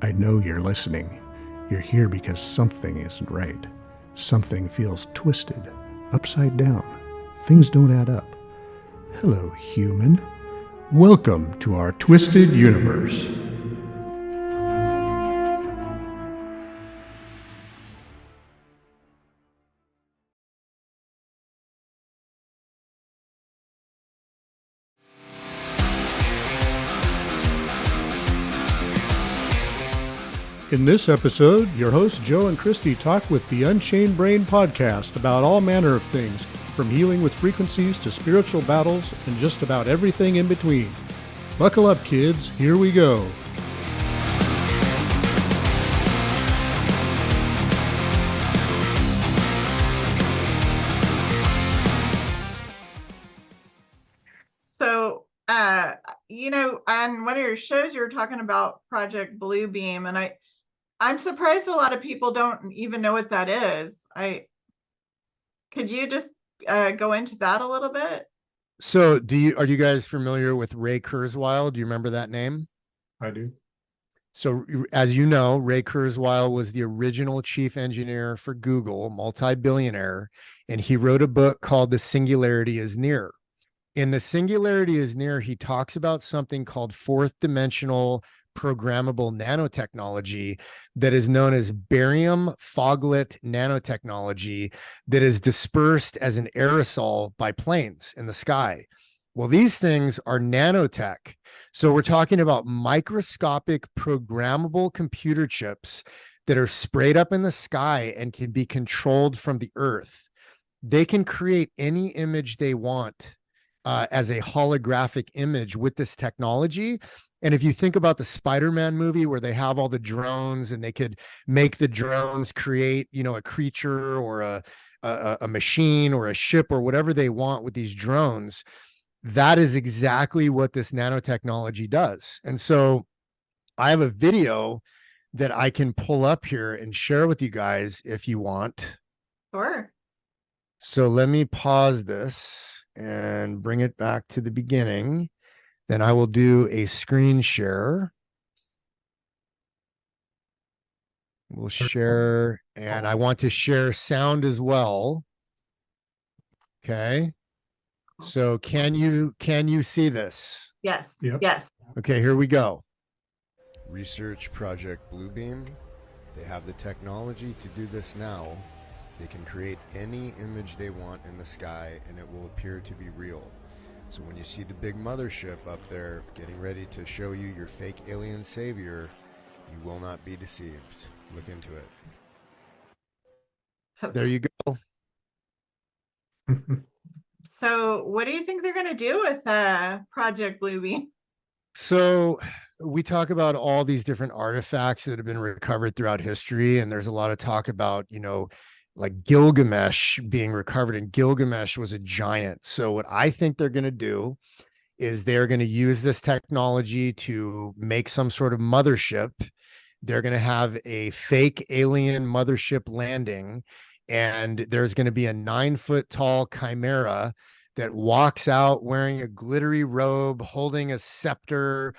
I know you're listening. You're here because something isn't right. Something feels twisted, upside down. Things don't add up. Hello, human. Welcome to our twisted universe. In this episode, your hosts Joe and Christy talk with the Unchained Brain Podcast about all manner of things, from healing with frequencies to spiritual battles and just about everything in between. Buckle up, kids. Here we go. So, on one of your shows, you were talking about Project Bluebeam, and I'm surprised a lot of people don't even know what that is. Could you just go into that a little bit? So are you guys familiar with Ray Kurzweil? Do you remember that name? I do. So as you know, Ray Kurzweil was the original chief engineer for Google, multi-billionaire, and he wrote a book called The Singularity is Near. In The Singularity is Near, he talks about something called fourth dimensional programmable nanotechnology that is known as barium foglet nanotechnology that is dispersed as an aerosol by planes in the sky. Well, these things are nanotech. So we're talking about microscopic programmable computer chips that are sprayed up in the sky and can be controlled from the earth. They can create any image they want as a holographic image with this technology. And if you think about the Spider-Man movie where they have all the drones and they could make the drones create, a creature or a machine or a ship or whatever they want with these drones, that is exactly what this nanotechnology does. And so I have a video that I can pull up here and share with you guys if you want. Sure. So let me pause this and bring it back to the beginning. Then I will do a screen share. We'll share, and I want to share sound as well. Okay. So can you see this? Yes. Yep. Yes. Okay, here we go. Research Project Bluebeam. They have the technology to do this now. They can create any image they want in the sky and it will appear to be real. So when you see the big mothership up there getting ready to show you your fake alien savior, you will not be deceived. Look into it. There you go. So what do you think they're going to do with Project Bluebeam? So we talk about all these different artifacts that have been recovered throughout history, and there's a lot of talk about, like Gilgamesh being recovered, and Gilgamesh was a giant. So what I think they're going to do is they're going to use this technology to make some sort of mothership. They're going to have a fake alien mothership landing, and there's going to be a 9-foot tall chimera that walks out wearing a glittery robe, holding a scepter,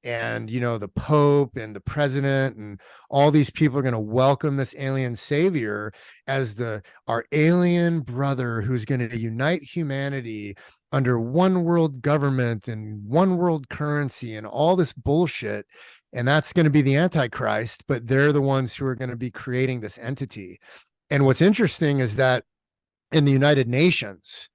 and the Pope and the president and all these people are going to welcome this alien savior as our alien brother who's going to unite humanity under one world government and one world currency and all this bullshit. And that's going to be the Antichrist, but they're the ones who are going to be creating this entity. And what's interesting is that in the United Nations,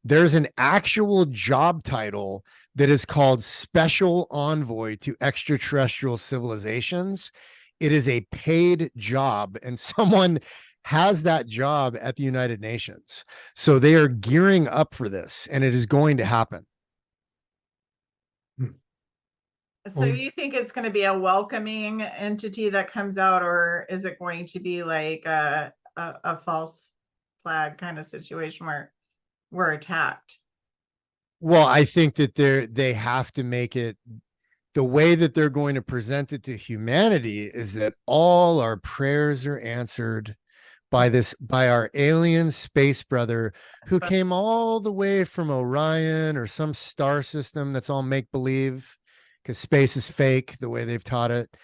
there's an actual job title that is called Special Envoy to Extraterrestrial Civilizations. It is a paid job, and someone has that job at the United Nations. So they are gearing up for this, and it is going to happen. So you think it's going to be a welcoming entity that comes out, or is it going to be like a false flag kind of situation where we're attacked? Well, I think that they have to make it the way that they're going to present it to humanity is that all our prayers are answered by our alien space brother who came all the way from Orion or some star system that's all make believe because space is fake the way they've taught it.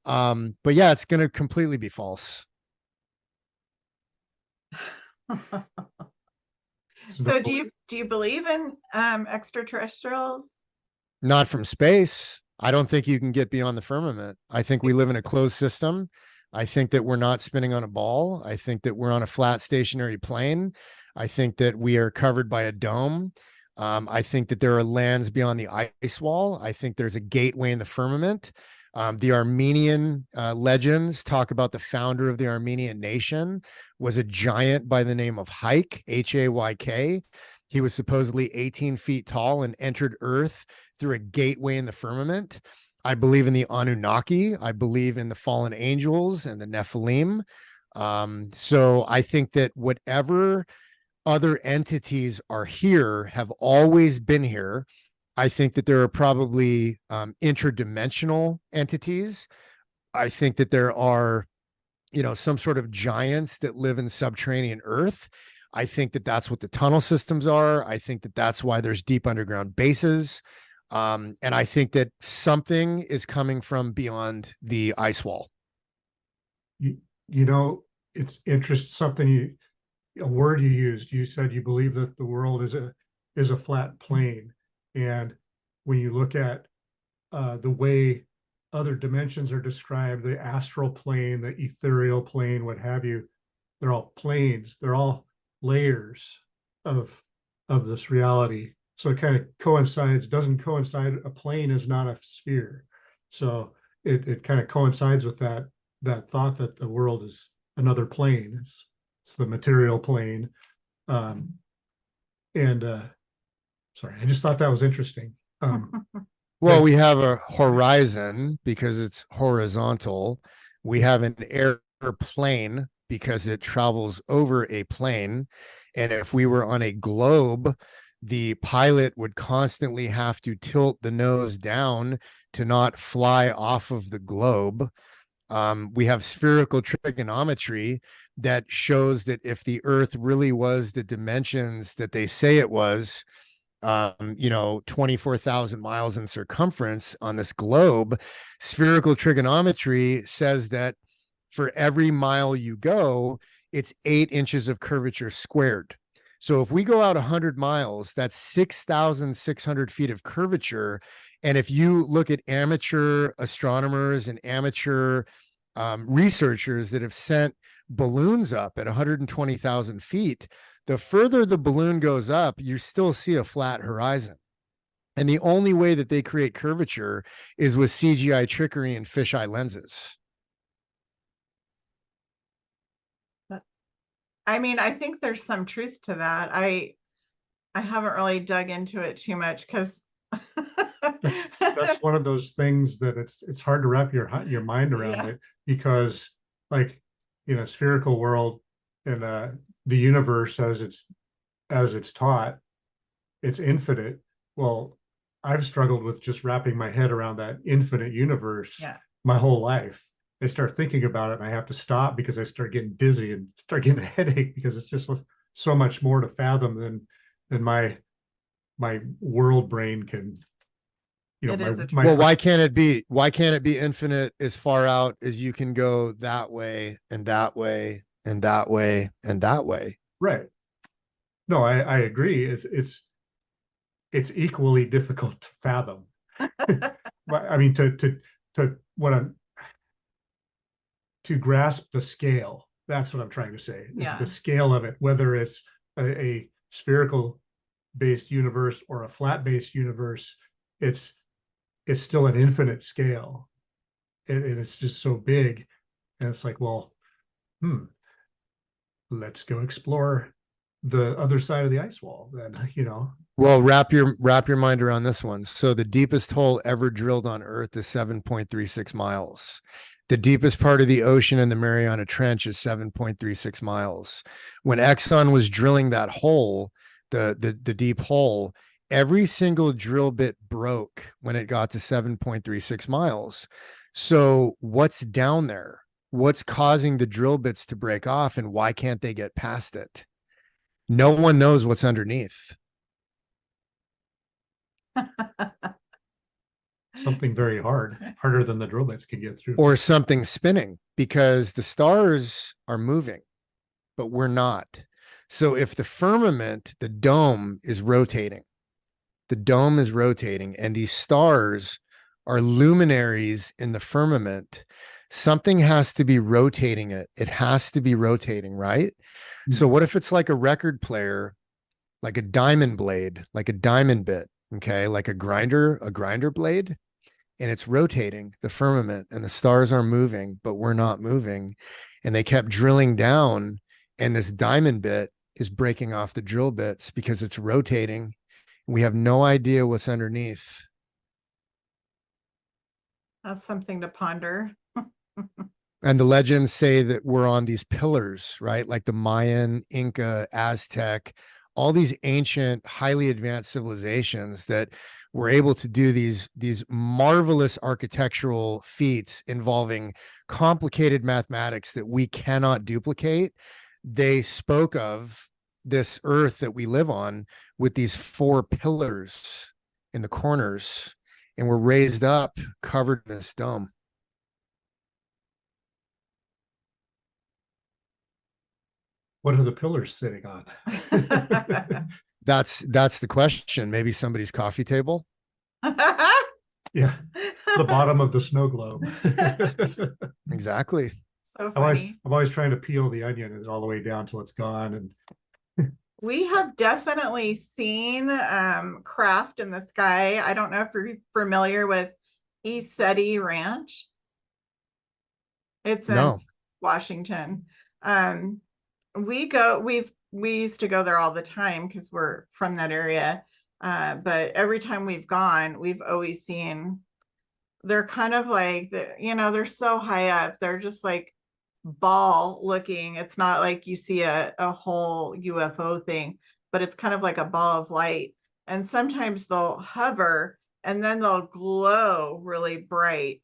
But yeah, it's going to completely be false. So do you believe in extraterrestrials? Not from space. I don't think you can get beyond the firmament. I think we live in a closed system. I think that we're not spinning on a ball. I think that we're on a flat stationary plane. I think that we are covered by a dome. I think that there are lands beyond the ice wall. I think there's a gateway in the firmament. The Armenian legends talk about the founder of the Armenian nation was a giant by the name of Hayk, Hayk. He was supposedly 18 feet tall and entered Earth through a gateway in the firmament. I believe in the Anunnaki. I believe in the fallen angels and the Nephilim. So I think that whatever other entities are here have always been here. I think that there are probably interdimensional entities. I think that there are, some sort of giants that live in subterranean Earth. I think that that's what the tunnel systems are. I think that that's why there's deep underground bases. And I think that something is coming from beyond the ice wall. It's interesting. A word you used. You said you believe that the world is a flat plane, and when you look at the way other dimensions are described, the astral plane, the ethereal plane, what have you, they're all planes. They're all layers of this reality. So it kind of doesn't coincide. A plane is not a sphere. So it kind of coincides with that thought that the world is another plane. It's the material plane. Sorry, I just thought that was interesting. Well, we have a horizon because it's horizontal. We have an airplane because it travels over a plane. And if we were on a globe, the pilot would constantly have to tilt the nose down to not fly off of the globe. We have spherical trigonometry that shows that if the Earth really was the dimensions that they say it was, 24,000 miles in circumference on this globe, spherical trigonometry says that for every mile you go, it's 8 inches of curvature squared. So if we go out 100 miles, that's 6,600 feet of curvature. And if you look at amateur astronomers and amateur researchers that have sent balloons up at 120,000 feet, the further the balloon goes up, you still see a flat horizon. And the only way that they create curvature is with CGI trickery and fisheye lenses. I mean, I think there's some truth to that. I haven't really dug into it too much because that's one of those things that it's hard to wrap your mind around it, because spherical world and the universe as it's taught, it's infinite. Well, I've struggled with just wrapping my head around that infinite universe my whole life. I start thinking about it and I have to stop because I start getting dizzy and start getting a headache because it's just so much more to fathom than my world brain can. Well, why can't it be infinite as far out as you can go that way and that way and that way and that way? Right. No, I agree. It's equally difficult to fathom. I mean, to grasp the scale. That's what I'm trying to say. Is the scale of it, whether it's a spherical based universe or a flat based universe, it's still an infinite scale, and it's just so big. And it's like, well, let's go explore the other side of the ice wall then. Well, wrap your mind around this one. So the deepest hole ever drilled on Earth is 7.36 miles. The deepest part of the ocean in the Mariana Trench is 7.36 miles. When Exxon was drilling that hole, the deep hole, every single drill bit broke when it got to 7.36 miles. So what's down there? What's causing the drill bits to break off, and why can't they get past it? No one knows what's underneath. Something very hard. harder than the drill bits can get through. Or something spinning, because the stars are moving, but we're not. So if the firmament, the dome is rotating, and these stars are luminaries in the firmament, something has to be rotating it. It has to be rotating, right? Mm-hmm. So what if it's like a record player, like a diamond blade, like a diamond bit, okay, like a grinder blade, and it's rotating the firmament, and the stars are moving, but we're not moving. And they kept drilling down, and this diamond bit is breaking off the drill bits because it's rotating. We have no idea what's underneath. That's something to ponder. And the legends say that we're on these pillars, right? Like the Mayan, Inca, Aztec, all these ancient, highly advanced civilizations that were able to do these marvelous architectural feats involving complicated mathematics that we cannot duplicate. They spoke of this earth that we live on with these 4 pillars in the corners, and we're raised up, covered in this dome. What are the pillars sitting on? That's the question. Maybe somebody's coffee table. Yeah, the bottom of the snow globe. Exactly. So funny. I'm always trying to peel the onion all the way down till it's gone. And we have definitely seen craft in the sky. I don't know if you're familiar with ECETI Ranch. It's in Washington. We used to go there all the time because we're from that area. But every time we've gone, we've always seen, they're kind of like, they're so high up. They're just like ball looking. It's not like you see a whole UFO thing, but it's kind of like a ball of light. And sometimes they'll hover and then they'll glow really bright.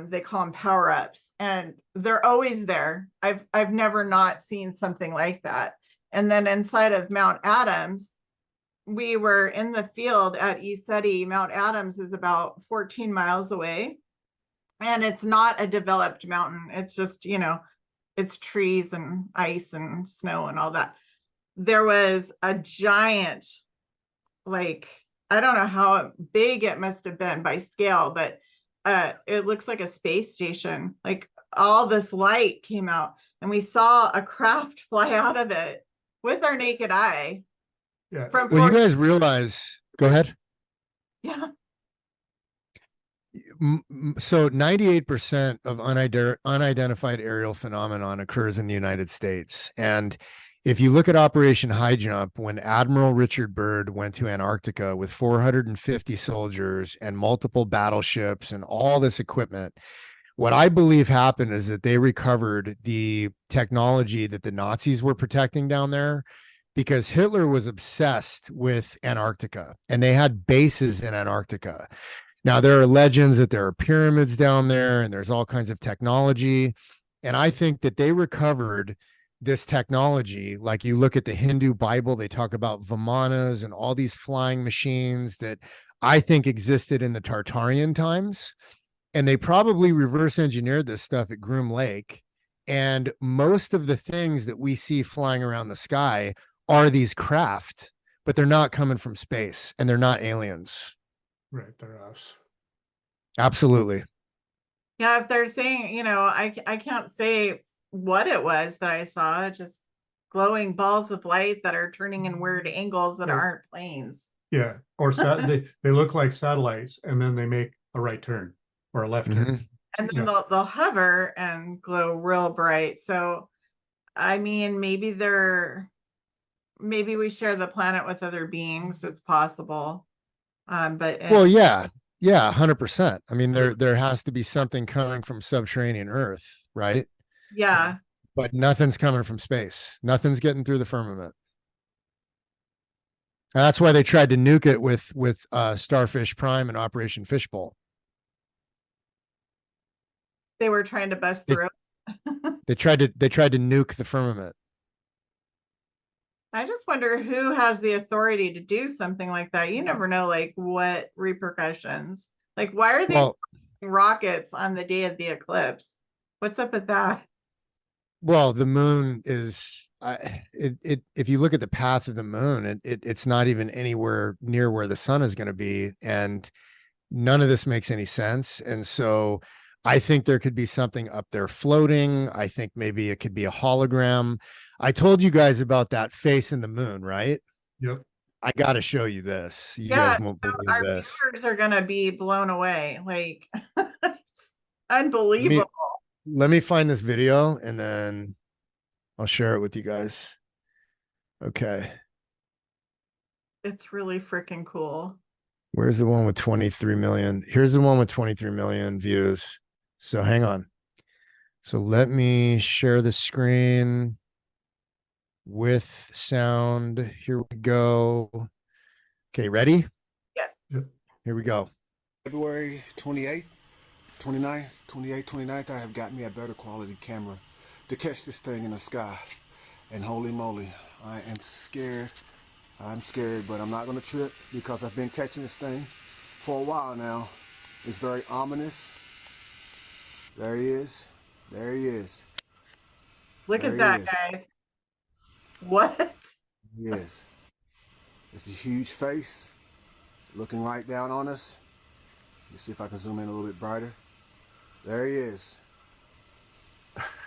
They call them power-ups, and they're always there. I've never not seen something like that. And then inside of Mount Adams, we were in the field at ECETI. Mount Adams is about 14 miles away, and it's not a developed mountain. It's just, it's trees and ice and snow and all that. There was a giant, like, I don't know how big it must have been by scale, but it looks like a space station. Like, all this light came out, and we saw a craft fly out of it with our naked eye. Yeah. Well, you guys realize, go ahead. Yeah. So 98% of unidentified aerial phenomenon occurs in the United States. And if you look at Operation High Jump, when Admiral Richard Byrd went to Antarctica with 450 soldiers and multiple battleships and all this equipment, what I believe happened is that they recovered the technology that the Nazis were protecting down there, because Hitler was obsessed with Antarctica, and they had bases in Antarctica. Now, there are legends that there are pyramids down there and there's all kinds of technology. And I think that they recovered this technology. Like, you look at the Hindu Bible, they talk about Vimanas and all these flying machines that I think existed in the Tartarian times. And they probably reverse engineered this stuff at Groom Lake. And most of the things that we see flying around the sky are these craft, but they're not coming from space, and they're not aliens. Right, they're us. Absolutely. Yeah, if they're saying, I can't say what it was that I saw, just glowing balls of light that are turning in weird angles that aren't planes. Yeah, or they look like satellites, and then they make a right turn or a left turn. And then they'll hover and glow real bright. So, I mean, maybe we share the planet with other beings. It's possible. But well, yeah, 100%. I mean, there has to be something coming from subterranean Earth, right? Yeah. But nothing's coming from space. Nothing's getting through the firmament. And that's why they tried to nuke it with Starfish Prime and Operation Fishbowl. They were trying to bust through. They tried to nuke the firmament. I just wonder who has the authority to do something like that. You never know, like, what repercussions. Like, why are they rockets on the day of the eclipse. What's up with that? Well, the moon is if you look at the path of the moon, it's not even anywhere near where the sun is going to be, and none of this makes any sense. And so I think there could be something up there floating. I think maybe it could be a hologram. I told you guys about that face in the moon, right? Yep. I got to show you this. You Yeah, guys won't so believe our this. viewers are gonna be blown away. Like it's Let unbelievable. me find this video and then I'll share it with you guys. Okay. It's really freaking cool. Where's the one with 23 million? Here's the one with 23 million views. So hang on. So let me share the screen with sound. Here we go. Okay, ready? Yes. Yep. Here we go. February 28th, 29th, 28th, 29th, I have got me a better quality camera to catch this thing in the sky. And holy moly, I am scared. I'm scared, but I'm not going to trip because I've been catching this thing for a while now. It's very ominous. There he is. There he is. Look There at he that, is. guys. What? He is. It's a huge face looking right down on us. Let's see if I can zoom in a little bit brighter. There he is.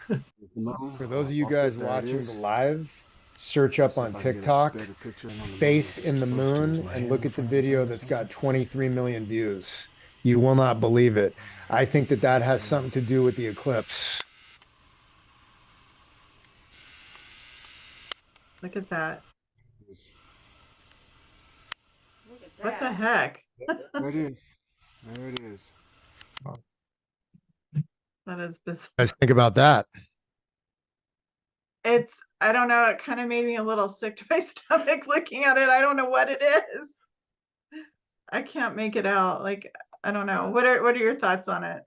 For those of you guys watching the live, search up on Let's see if I can get a TikTok, better picture. face in the moon, and look at the video that's got 23 million views. You will not believe it. I think that that has something to do with the eclipse. Look at that. What the heck? There it is. There it is. That is bizarre. Guys, think about that. I don't know, it kind of made me a little sick to my stomach looking at it. I don't know what it is. I can't make it out. Like, I don't know. What are your thoughts on it?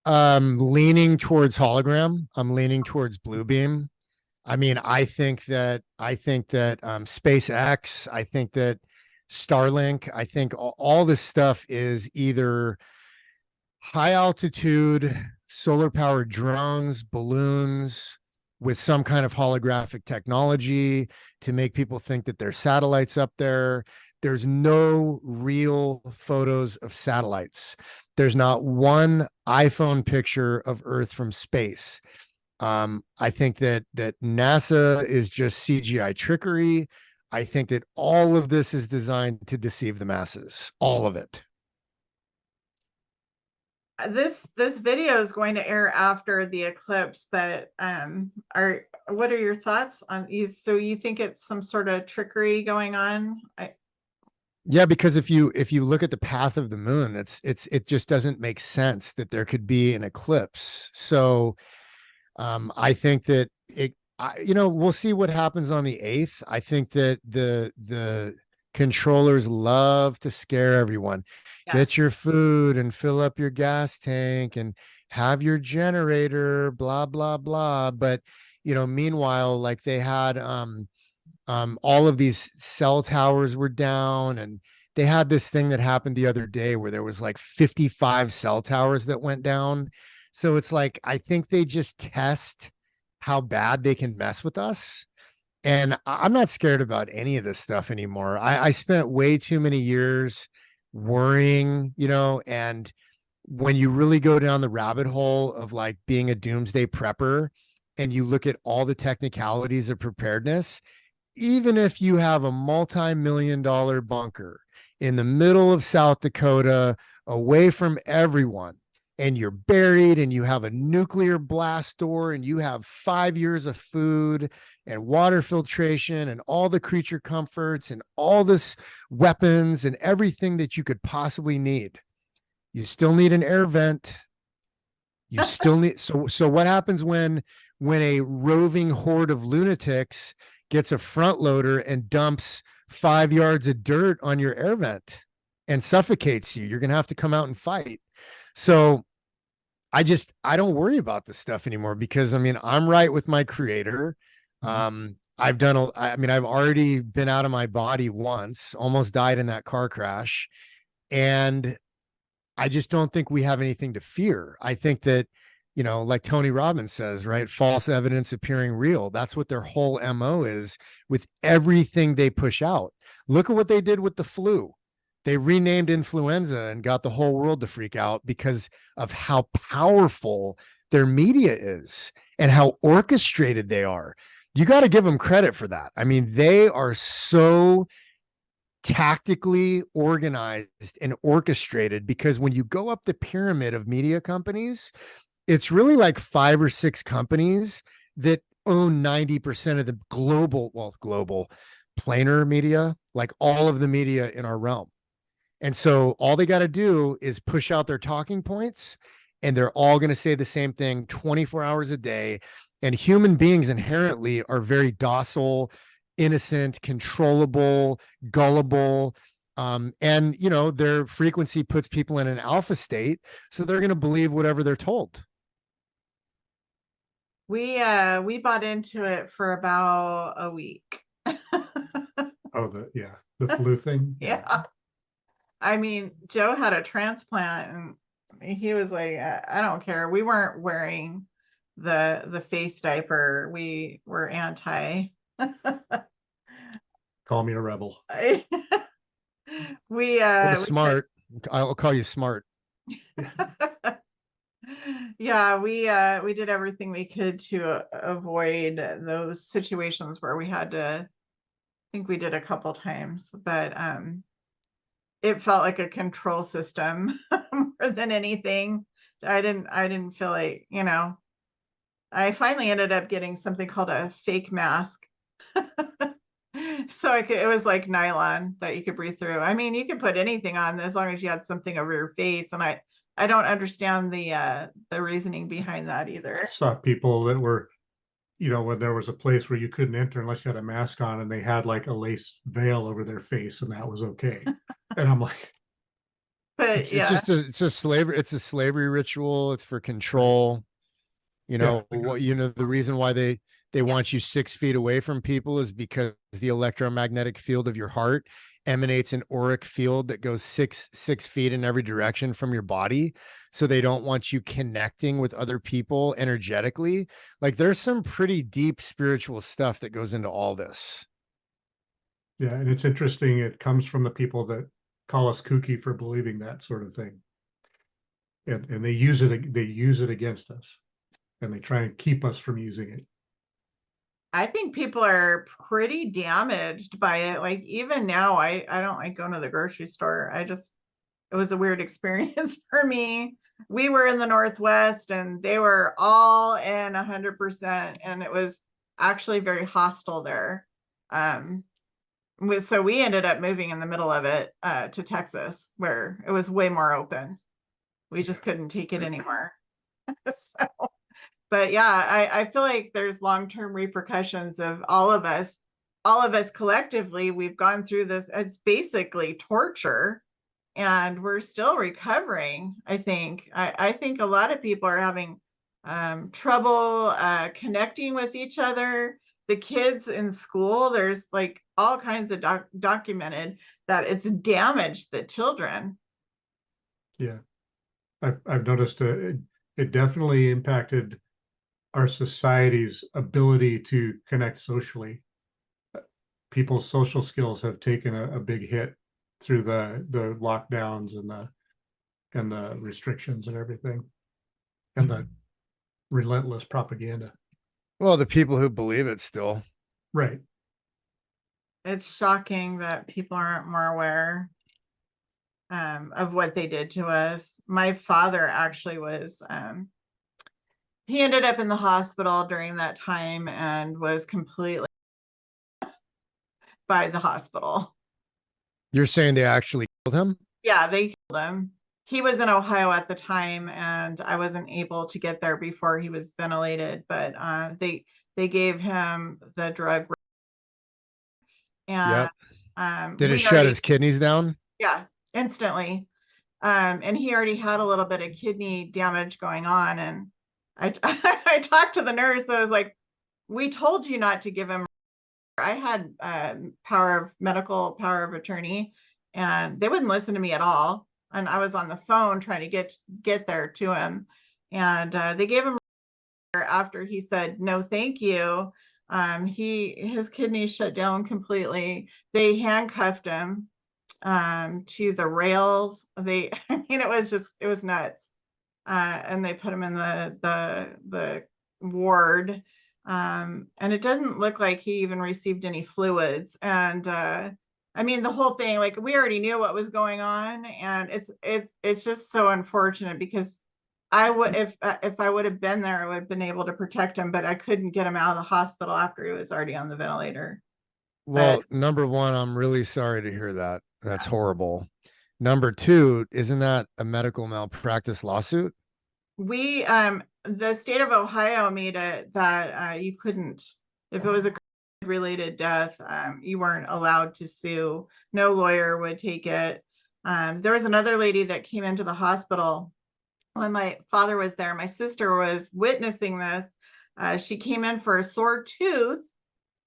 Leaning towards hologram. I'm leaning towards blue beam. I mean, I think that SpaceX, I think that Starlink, I think all this stuff is either high altitude solar powered drones, balloons with some kind of holographic technology to make people think that there's satellites up there. There's no real photos of satellites. There's not one iPhone picture of Earth from space. I think that NASA is just CGI trickery. I think that all of this is designed to deceive the masses. All of it. This video is going to air after the eclipse, but what are your thoughts on these? So you think it's some sort of trickery going on? Yeah, because if you look at the path of the moon, it just doesn't make sense that there could be an eclipse. So I think that we'll see what happens on the 8th. I think that the controllers love to scare everyone. Yeah. Get your food and fill up your gas tank and have your generator, blah, blah, blah. But, meanwhile, like they had, all of these cell towers were down, and they had this thing that happened the other day where there was like 55 cell towers that went down. So it's like, I think they just test how bad they can mess with us. And I'm not scared about any of this stuff anymore. I spent way too many years worrying, and when you really go down the rabbit hole of like being a doomsday prepper and you look at all the technicalities of preparedness, even if you have a multi-million-dollar bunker in the middle of South Dakota, away from everyone, and you're buried and you have a nuclear blast door and you have 5 years of food and water filtration and all the creature comforts and all this weapons and everything that you could possibly need, you still need an air vent. You still need, so what happens when a roving horde of lunatics gets a front loader and dumps 5 yards of dirt on your air vent and suffocates you? You're going to have to come out and fight. So I don't worry about this stuff anymore because I'm right with my creator. I've already been out of my body once, almost died in that car crash. And I just don't think we have anything to fear. I think that, like Tony Robbins says, right? False evidence appearing real. That's what their whole MO is with everything they push out. Look at what they did with the flu. They renamed influenza and got the whole world to freak out because of how powerful their media is and how orchestrated they are. You got to give them credit for that. I mean, they are so tactically organized and orchestrated, because when you go up the pyramid of media companies, it's really like 5 or 6 companies that own 90% of the global planar media, like all of the media in our realm. And so all they got to do is push out their talking points, and they're all going to say the same thing 24 hours a day. And human beings inherently are very docile, innocent, controllable, gullible. And, their frequency puts people in an alpha state. So they're going to believe whatever they're told. We bought into it for about a week. Oh, the flu thing. Yeah. I mean, Joe had a transplant and he was like, I don't care. We weren't wearing the face diaper. We were anti. Call me a rebel. Smart. I'll call you smart. Yeah, we did everything we could to avoid those situations where we had to. I think we did a couple times, but it felt like a control system more than anything. I didn't feel like, I finally ended up getting something called a fake mask. So it was like nylon that you could breathe through. I mean, you could put anything on as long as you had something over your face. And I don't understand the reasoning behind that either. I saw people that were, when there was a place where you couldn't enter unless you had a mask on, and they had like a lace veil over their face, and that was okay. And I'm like, but it's a slavery ritual. It's for control. The reason why they want you 6 feet away from people is because the electromagnetic field of your heart emanates an auric field that goes six feet in every direction from your body. So they don't want you connecting with other people energetically. Like, there's some pretty deep spiritual stuff that goes into all this. Yeah. And it's interesting. It comes from the people that call us kooky for believing that sort of thing. And they use it against us, and they try and keep us from using it. I think people are pretty damaged by it. Like, even now, I don't like going to the grocery store. It was a weird experience for me. We were in the Northwest and they were all in 100%. And it was actually very hostile there. So we ended up moving in the middle of it to Texas, where it was way more open. We just couldn't take it anymore. But yeah, I feel like there's long-term repercussions of all of us collectively. We've gone through this. It's basically torture, and we're still recovering. I think a lot of people are having trouble connecting with each other. The kids in school, there's like all kinds of documented that it's damaged the children. Yeah, I've noticed it definitely impacted our society's ability to connect socially. People's social skills have taken a big hit through the lockdowns and the restrictions and everything, and the relentless propaganda. Well, the people who believe it still. Right. It's shocking that people aren't more aware of what they did to us. My father actually was, he ended up in the hospital during that time and was completely by the hospital. You're saying they actually killed him? Yeah, they killed him. He was in Ohio at the time, and I wasn't able to get there before he was ventilated, but they gave him the drug. And did it shut his kidneys down? Yeah, instantly. And he already had a little bit of kidney damage going on. And I talked to the nurse. I was like, we told you not to give him. I had medical power of attorney, and they wouldn't listen to me at all. and I was on the phone trying to get there to him, and they gave him after he said no thank you. His kidneys shut down completely. They handcuffed him to the rails. I mean, it was nuts. And they put him in the ward. And it doesn't look like he even received any fluids. And I mean, the whole thing, like, we already knew what was going on, and it's just so unfortunate, because I would, if I would have been there, I would have been able to protect him, but I couldn't get him out of the hospital after he was already on the ventilator. Well, number one, I'm really sorry to hear that. That's horrible. Number two, isn't that a medical malpractice lawsuit? The state of Ohio made it that you couldn't, if it was a related death, you weren't allowed to sue. No lawyer would take it. There was another lady that came into the hospital when my father was there. My sister was witnessing this. She came in for a sore tooth.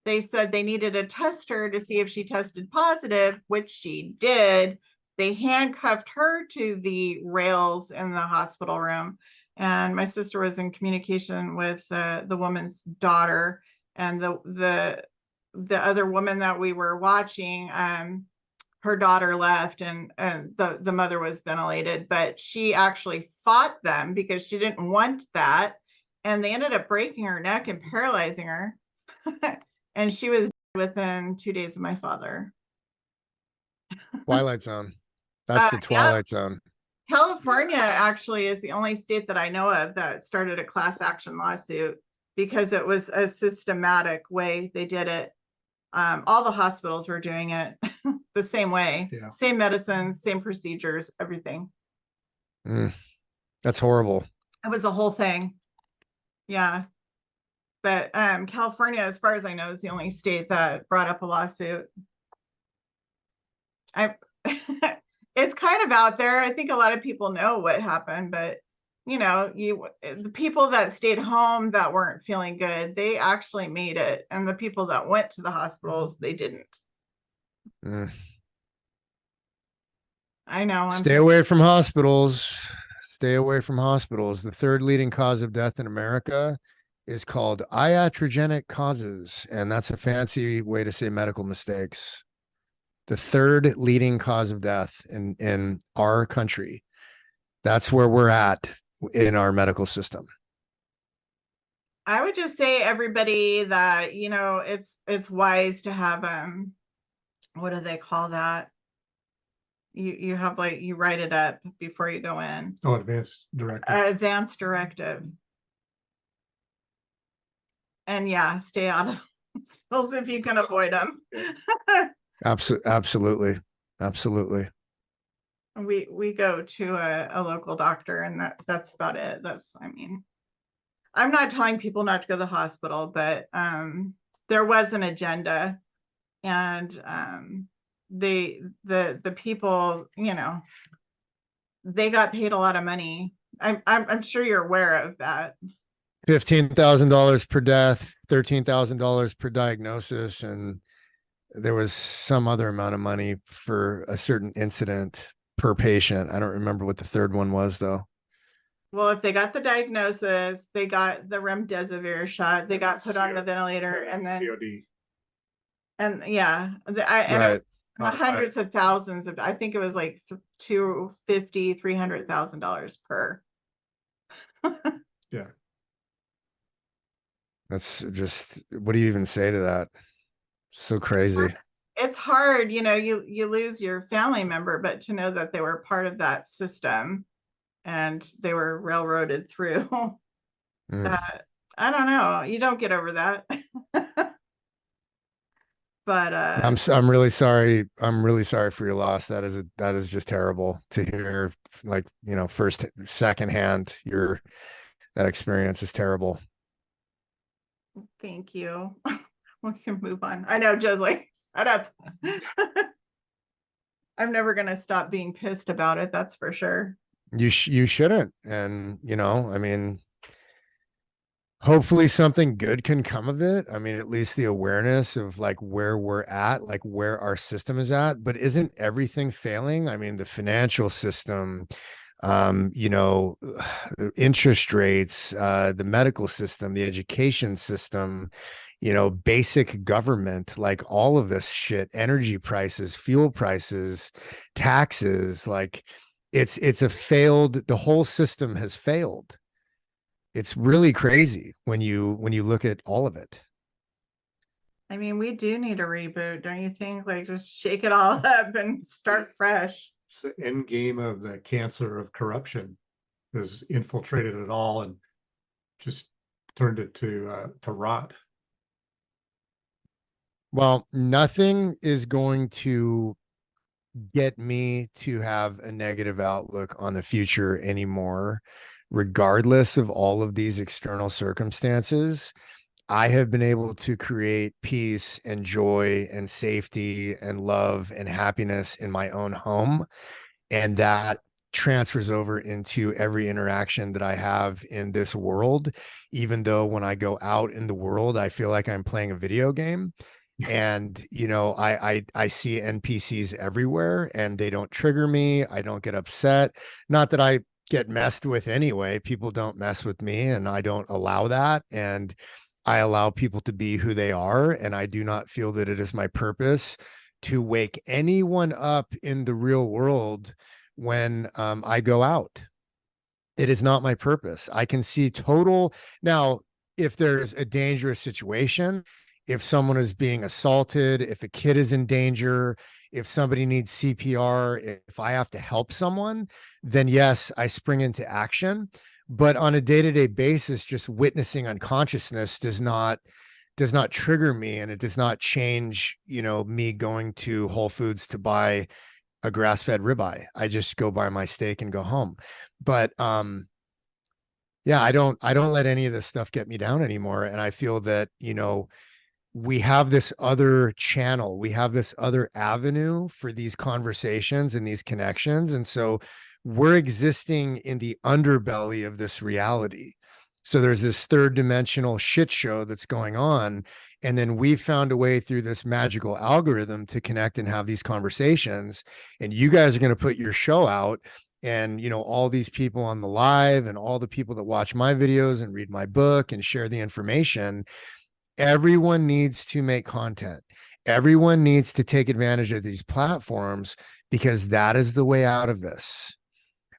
They said they needed to test her to see if she tested positive, which she did. They handcuffed her to the rails in the hospital room. And my sister was in communication with the woman's daughter, and the other woman that we were watching, her daughter left, and the mother was ventilated, but she actually fought them because she didn't want that. And they ended up breaking her neck and paralyzing her. And she was within 2 days of my father. Twilight Zone. That's the Twilight Zone. California actually is the only state that I know of that started a class action lawsuit, because it was a systematic way they did it. All the hospitals were doing it the same way, same medicines, same procedures, everything. That's horrible. It was a whole thing. Yeah. But California, as far as I know, is the only state that brought up a lawsuit. It's kind of out there. I think a lot of people know what happened, but the people that stayed home that weren't feeling good, they actually made it. And the people that went to the hospitals, they didn't. I know. Stay away from hospitals. Stay away from hospitals. The third leading cause of death in America is called iatrogenic causes, and that's a fancy way to say medical mistakes. The third leading cause of death in our country. That's where we're at in our medical system. I would just say, everybody, that it's wise to have what do they call that? You have, like, you write it up before you go in. Oh, advanced directive. Advanced directive. And stay out of hospitals if you can avoid them. Absolutely. We go to a local doctor, and that's about it. I'm not telling people not to go to the hospital, but there was an agenda, and the people, they got paid a lot of money. I'm sure you're aware of that. $15,000 per death, $13,000 per diagnosis, and there was some other amount of money for a certain incident per patient. I don't remember what the third one was, though. Well, if they got the diagnosis, they got the remdesivir shot, they got put on the ventilator, and then COD. And right. Hundreds of thousands of, I think it was like $300,000 per. Yeah. That's just, what do you even say to that? So crazy. It's hard, you lose your family member, but to know that they were part of that system and they were railroaded through. I don't know. You don't get over that. But I'm really sorry. I'm really sorry for your loss. That is just terrible to hear. Like, secondhand, that experience is terrible. Thank you. We can move on. I know Joe's like, shut up. I'm never gonna stop being pissed about it. That's for sure. You shouldn't. And I mean, Hopefully something good can come of it. I mean, at least the awareness of like where we're at, like where our system is at. But isn't everything failing? I mean, the financial system, you know, the interest rates, the medical system, the education system, you know, basic government, like all of this shit, energy prices, fuel prices, taxes, like it's a failed, the whole system has failed. It's really crazy when you look at all of it. I mean, we do need a reboot, don't you think? Like, just shake it all up and start fresh. It's the end game of the cancer of corruption has infiltrated it all and just turned it to rot. Well, nothing is going to get me to have a negative outlook on the future anymore, regardless of all of these external circumstances. I have been able to create peace and joy and safety and love and happiness in my own home. And that transfers over into every interaction that I have in this world, even though when I go out in the world, I feel like I'm playing a video game. And you know, I see NPCs everywhere and they don't trigger me. I don't get upset. Not that I get messed with anyway. People don't mess with me and I don't allow that. And I allow people to be who they are. And I do not feel that it is my purpose to wake anyone up in the real world when I go out. It is not my purpose. I can see total. Now, if there's a dangerous situation, if someone is being assaulted, if a kid is in danger, if somebody needs CPR, if I have to help someone, then yes, I spring into action. But on a day-to-day basis, just witnessing unconsciousness does not trigger me, and it does not change, you know, me going to Whole Foods to buy a grass-fed ribeye. I just go buy my steak and go home. But yeah, I don't let any of this stuff get me down anymore. And I feel that, you know, we have this other channel, we have this other avenue for these conversations and these connections. And so we're existing in the underbelly of this reality. So there's this third dimensional shit show that's going on. And then we found a way through this magical algorithm to connect and have these conversations. And you guys are going to put your show out. And, you know, all these people on the live and all the people that watch my videos and read my book and share the information. Everyone needs to make content. Everyone needs to take advantage of these platforms because that is the way out of this.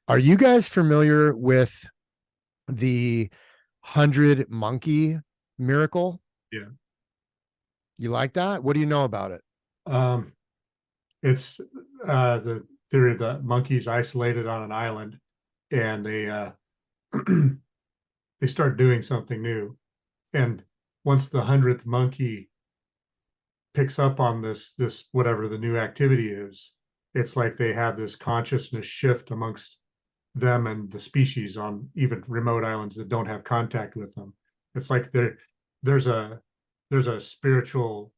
Are you guys familiar with the 100 monkey miracle? Yeah. You like that? What do you know about it? It's the theory of the monkeys isolated on an island, and they they start doing something new. And once the 100th monkey picks up on this whatever the new activity is, it's like they have this consciousness shift amongst them and the species on even remote islands that don't have contact with them. It's like there's a spiritual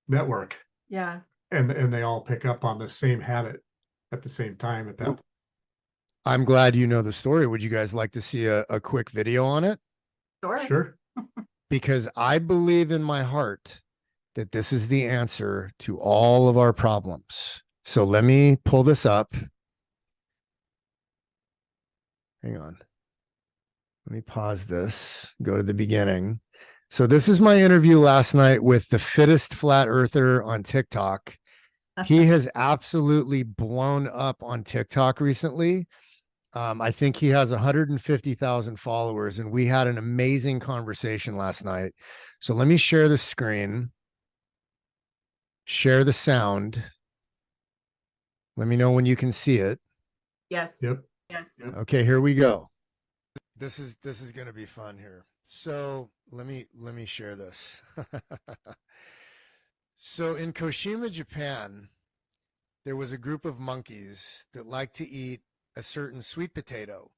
network. Yeah. And they all pick up on the same habit at the same time at that. I'm glad you know the story. Would you guys like to see a quick video on it? Sure. Because I believe in my heart that this is the answer to all of our problems. So let me pull this up. Hang on. Let me pause this, go to the beginning. So this is my interview last night with the fittest flat earther on TikTok. He has absolutely blown up on TikTok recently. I think he has 150,000 followers, and we had an amazing conversation last night. So let me share the screen, share the sound. Let me know when you can see it. Yes. Yep. Yes. Yep. Okay, here we go. This is going to be fun here. So let me share this. So in Koshima, Japan, there was a group of monkeys that liked to eat a certain sweet potato.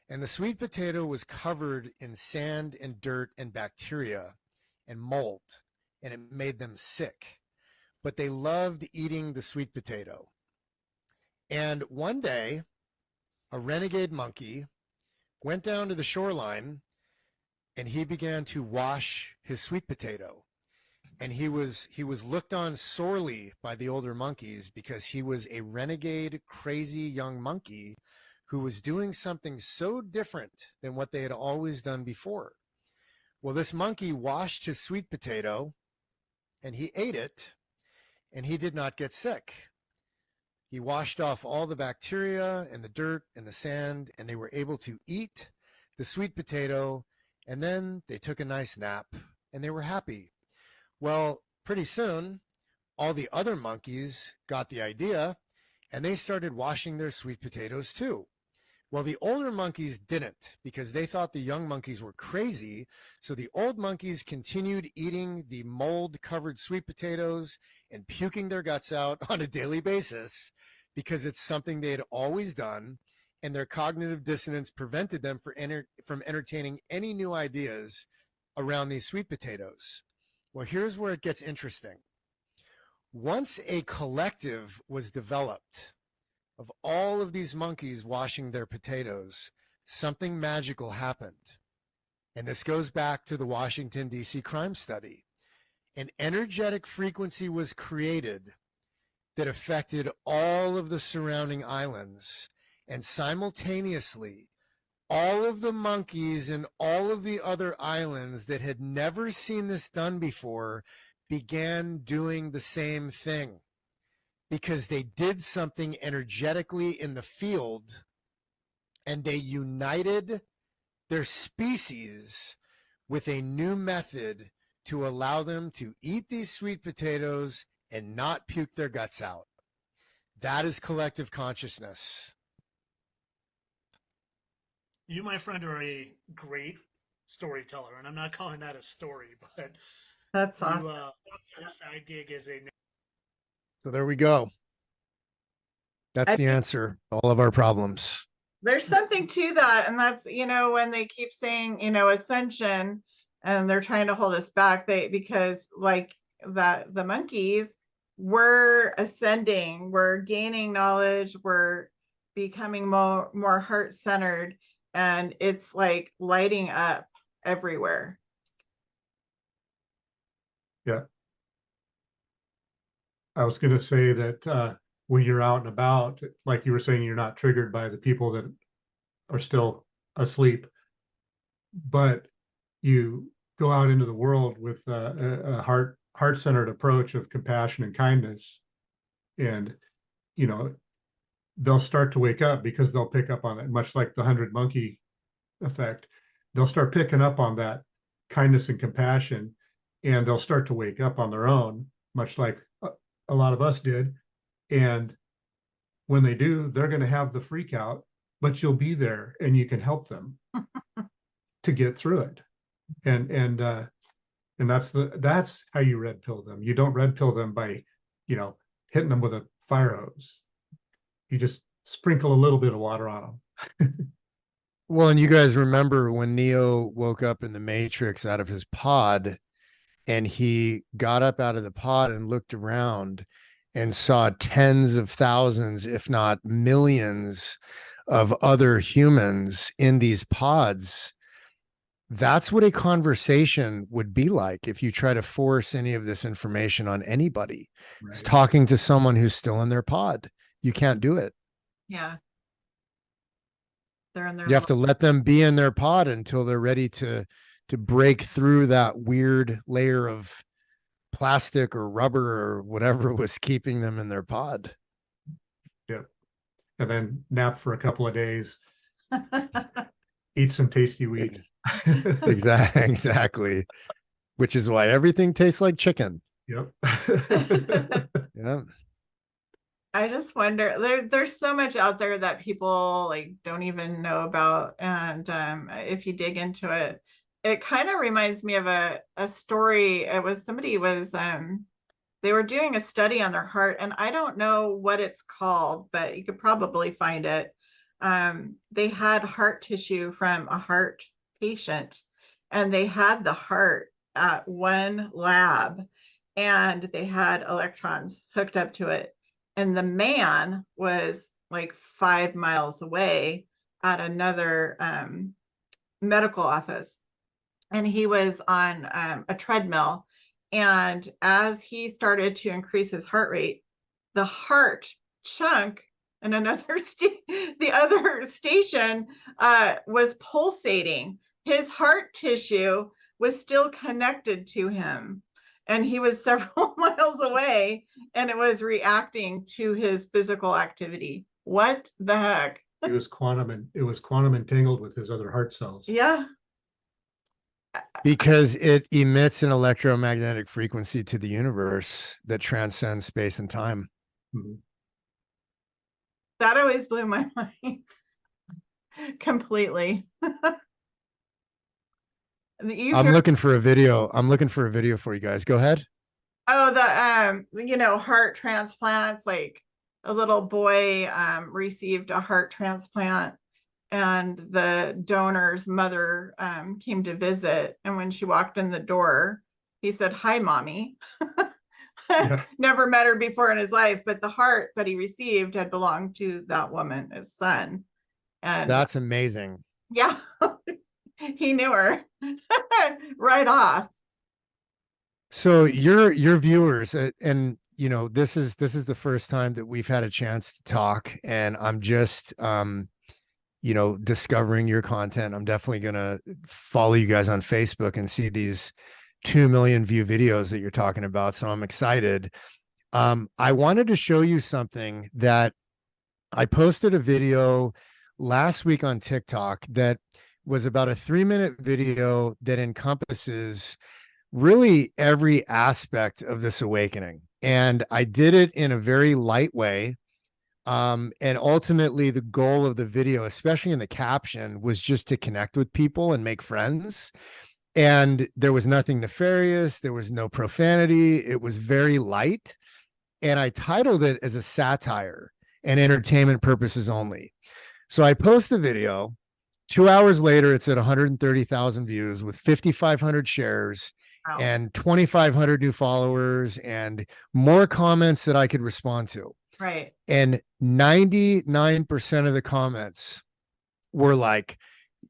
And the sweet potato was covered in sand and dirt and bacteria and mold, and it made them sick. But they loved eating the sweet potato. And one day, a renegade monkey went down to the shoreline and he began to wash his sweet potato. And he was looked on sorely by the older monkeys because he was a renegade, crazy young monkey who was doing something so different than what they had always done before. Well, this monkey washed his sweet potato and he ate it, and he did not get sick. He washed off all the bacteria and the dirt and the sand, and they were able to eat the sweet potato, and then they took a nice nap and they were happy. Well, pretty soon, all the other monkeys got the idea and they started washing their sweet potatoes too. Well, the older monkeys didn't because they thought the young monkeys were crazy. So the old monkeys continued eating the mold-covered sweet potatoes and puking their guts out on a daily basis because it's something they had always done, and their cognitive dissonance prevented them from entertaining any new ideas around these sweet potatoes. Well, here's where it gets interesting. Once a collective was developed of all of these monkeys washing their potatoes, something magical happened. And this goes back to the Washington, D.C. crime study. An energetic frequency was created that affected all of the surrounding islands, and simultaneously, all of the monkeys in all of the other islands that had never seen this done before began doing the same thing because they did something energetically in the field and they united their species with a new method to allow them to eat these sweet potatoes and not puke their guts out. That is collective consciousness. You, my friend, are a great storyteller, and I'm not calling that a story, but That's awesome. your side gig is a. So there we go. That's the answer. All of our problems. There's something to that, and that's, when they keep saying, ascension, and they're trying to hold us back, because like that, the monkeys were ascending, we're gaining knowledge, we're becoming more heart-centered, and it's like lighting up everywhere. Yeah. I was going to say that when you're out and about, like you were saying, you're not triggered by the people that are still asleep, but you go out into the world with a heart-centered approach of compassion and kindness, and they'll start to wake up because they'll pick up on it, much like the 100 monkey effect. They'll start picking up on that kindness and compassion, and they'll start to wake up on their own, much like a lot of us did. And when they do, they're going to have the freak out, but you'll be there and you can help them to get through it. And that's how you red pill them. You don't red pill them by, hitting them with a fire hose. You just sprinkle a little bit of water on them. Well, and you guys remember when Neo woke up in the Matrix out of his pod, and he got up out of the pod and looked around and saw tens of thousands, if not millions, of other humans in these pods. That's what a conversation would be like if you try to force any of this information on anybody. Right. It's talking to someone who's still in their pod. You can't do it. Yeah. They're in their. You have to let them be in their pod until they're ready to break through that weird layer of plastic or rubber or whatever was keeping them in their pod. Yeah. And then nap for a couple of days. Eat some tasty weeds. Exactly. Which is why everything tastes like chicken. Yep. Yeah. I just wonder, there's so much out there that people like don't even know about. And if you dig into it, it kind of reminds me of a story. It was somebody they were doing a study on their heart, and I don't know what it's called, but you could probably find it. They had heart tissue from a heart patient, and they had the heart at one lab, and they had electrons hooked up to it. And the man was like 5 miles away at another medical office, and he was on a treadmill. And as he started to increase his heart rate, the heart chunk in another the other station was pulsating. His heart tissue was still connected to him, and he was several miles away, and it was reacting to his physical activity. What the heck? It was quantum entangled with his other heart cells. Yeah. Because it emits an electromagnetic frequency to the universe that transcends space and time. Mhm. That always blew my mind completely. I'm looking for a video. I'm looking for a video for you guys. Go ahead. Oh, the heart transplants, like a little boy received a heart transplant, and the donor's mother came to visit, and when she walked in the door, he said, "Hi, mommy." Yeah. Never met her before in his life, but the heart that he received had belonged to that woman, his son. And That's amazing. yeah, he knew her right off. So your viewers, and this is the first time that we've had a chance to talk, and I'm just discovering your content. I'm definitely gonna follow you guys on Facebook and see these 2 million view videos that you're talking about. So I'm excited. I wanted to show you something that I posted a video last week on TikTok that was about a 3-minute video that encompasses really every aspect of this awakening. And I did it in a very light way. And ultimately the goal of the video, especially in the caption, was just to connect with people and make friends. And there was nothing nefarious. There was no profanity. It was very light. And I titled it as a satire and entertainment purposes only. So I post the video. 2 hours later, it's at 130,000 views with 5,500 shares. Wow. And 2,500 new followers and more comments that I could respond to. Right. And 99% of the comments were like,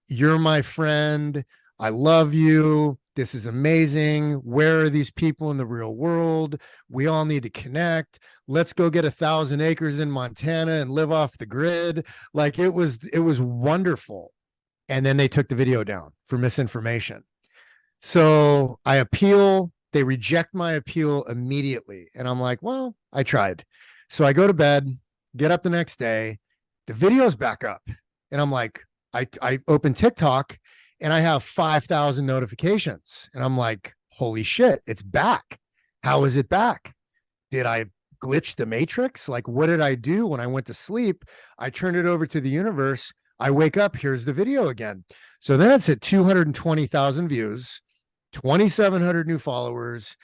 "You're my friend. I love you. This is amazing. Where are these people in the real world? We all need to connect. Let's go get 1,000 acres in Montana and live off the grid." Like it was wonderful. And then they took the video down for misinformation. So I appeal, they reject my appeal immediately. And I'm like, well, I tried. So I go to bed, get up the next day, the video's back up. And I'm like, I open TikTok and I have 5,000 notifications. And I'm like, holy shit, it's back. How is it back? Did I glitch the matrix? Like, what did I do when I went to sleep? I turned it over to the universe. I wake up, here's the video again. So then it's at 220,000 views, 2,700 new followers,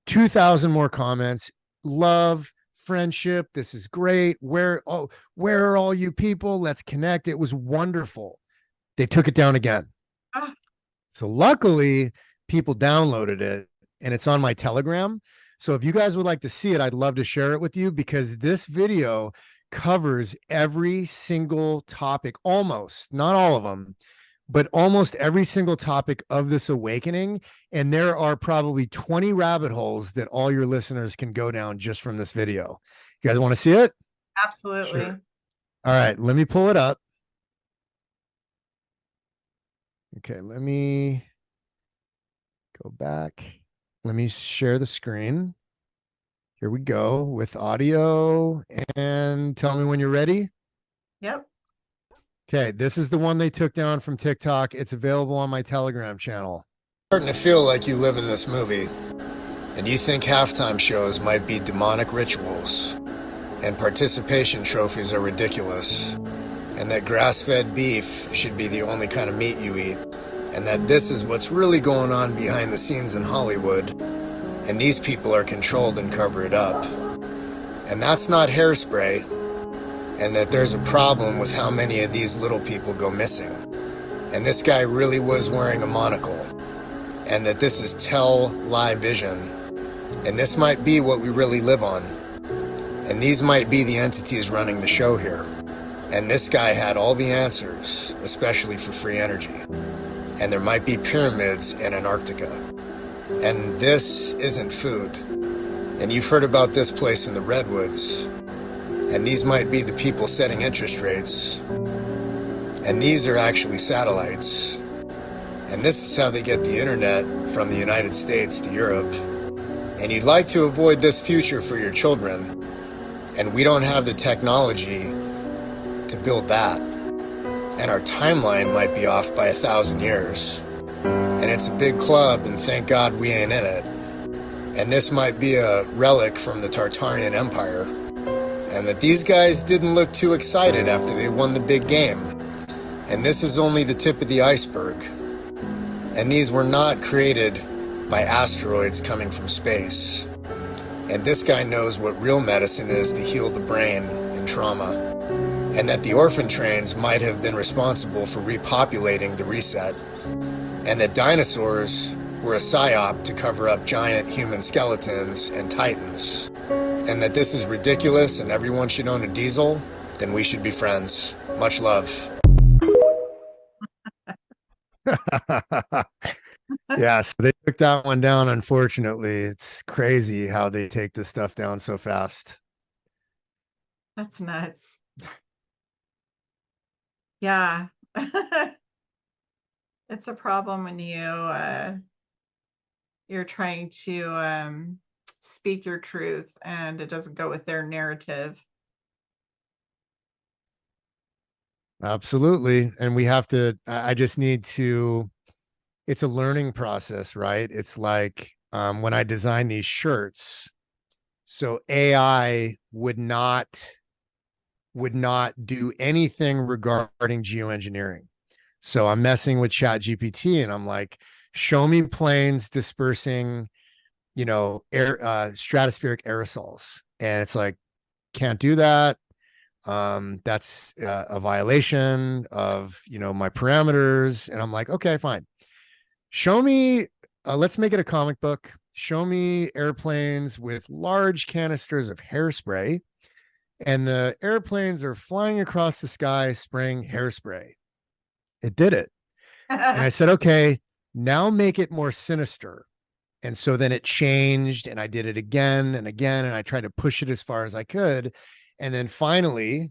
2,000 more comments, love, friendship. This is great. Where are all you people? Let's connect. It was wonderful. They took it down again. Ah. So luckily people downloaded it and it's on my Telegram. So if you guys would like to see it, I'd love to share it with you, because this video covers every single topic, almost, not all of them, but almost every single topic of this awakening. And there are probably 20 rabbit holes that all your listeners can go down just from this video. You guys want to see it? Absolutely. Sure. All right, let me pull it up. Okay, let me go back. Let me share the screen. Here we go with audio, and tell me when you're ready. Yep. Okay, this is the one they took down from TikTok. It's available on my Telegram channel. Starting to feel like you live in this movie, and you think halftime shows might be demonic rituals, and participation trophies are ridiculous, and that grass-fed beef should be the only kind of meat you eat, and that this is what's really going on behind the scenes in Hollywood, and these people are controlled and cover it up. And that's not hairspray, and that there's a problem with how many of these little people go missing. And this guy really was wearing a monocle, and that this is live vision, and this might be what we really live on, and these might be the entities running the show here. And this guy had all the answers, especially for free energy. And there might be pyramids in Antarctica. And this isn't food. And you've heard about this place in the Redwoods. And these might be the people setting interest rates. And these are actually satellites. And this is how they get the internet from the United States to Europe. And you'd like to avoid this future for your children. And we don't have the technology to build that. And our timeline might be off by 1,000 years. And it's a big club, and thank God we ain't in it. And this might be a relic from the Tartarian Empire. And that these guys didn't look too excited after they won the big game. And this is only the tip of the iceberg. And these were not created by asteroids coming from space. And this guy knows what real medicine is to heal the brain in trauma. And that the orphan trains might have been responsible for repopulating the reset. And that dinosaurs were a psyop to cover up giant human skeletons and titans. And that this is ridiculous and everyone should own a diesel, then we should be friends. Much love. Yeah, so they took that one down, unfortunately. It's crazy how they take this stuff down so fast. That's nuts. Yeah. It's a problem when you're trying to speak your truth and it doesn't go with their narrative. Absolutely. And we have to, I just need to, it's a learning process, right? It's like when I design these shirts, so AI would not do anything regarding geoengineering. So I'm messing with ChatGPT and I'm like, show me planes dispersing, air, stratospheric aerosols. And it's like, can't do that. That's a violation of, my parameters. And I'm like, okay, fine. Show me, let's make it a comic book. Show me airplanes with large canisters of hairspray. And the airplanes are flying across the sky, spraying hairspray. It did it. And I said, okay, now make it more sinister. And so then it changed and I did it again and again. And I tried to push it as far as I could. And then finally,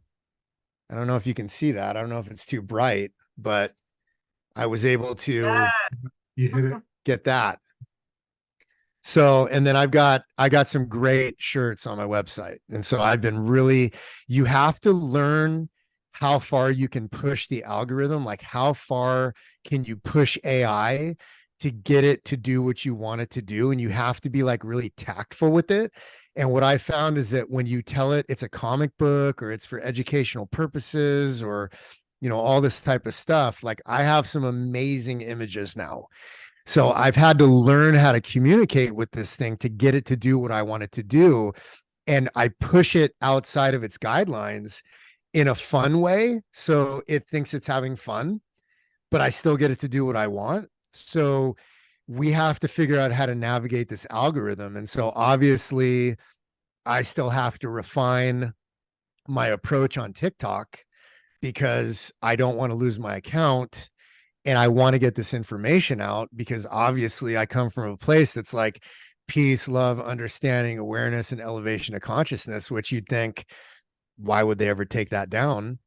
I don't know if you can see that. I don't know if it's too bright, but I was able to get that. So, and then I got some great shirts on my website. And so I've been really, you have to learn how far you can push the algorithm. Like how far can you push AI to get it to do what you want it to do? And you have to be like really tactful with it. And what I found is that when you tell it it's a comic book or it's for educational purposes or, all this type of stuff, like I have some amazing images now. So I've had to learn how to communicate with this thing to get it to do what I want it to do. And I push it outside of its guidelines in a fun way. So it thinks it's having fun, but I still get it to do what I want. So we have to figure out how to navigate this algorithm. And so obviously I still have to refine my approach on TikTok because I don't want to lose my account. And I want to get this information out because obviously I come from a place that's like peace, love, understanding, awareness, and elevation of consciousness, which you'd think, why would they ever take that down?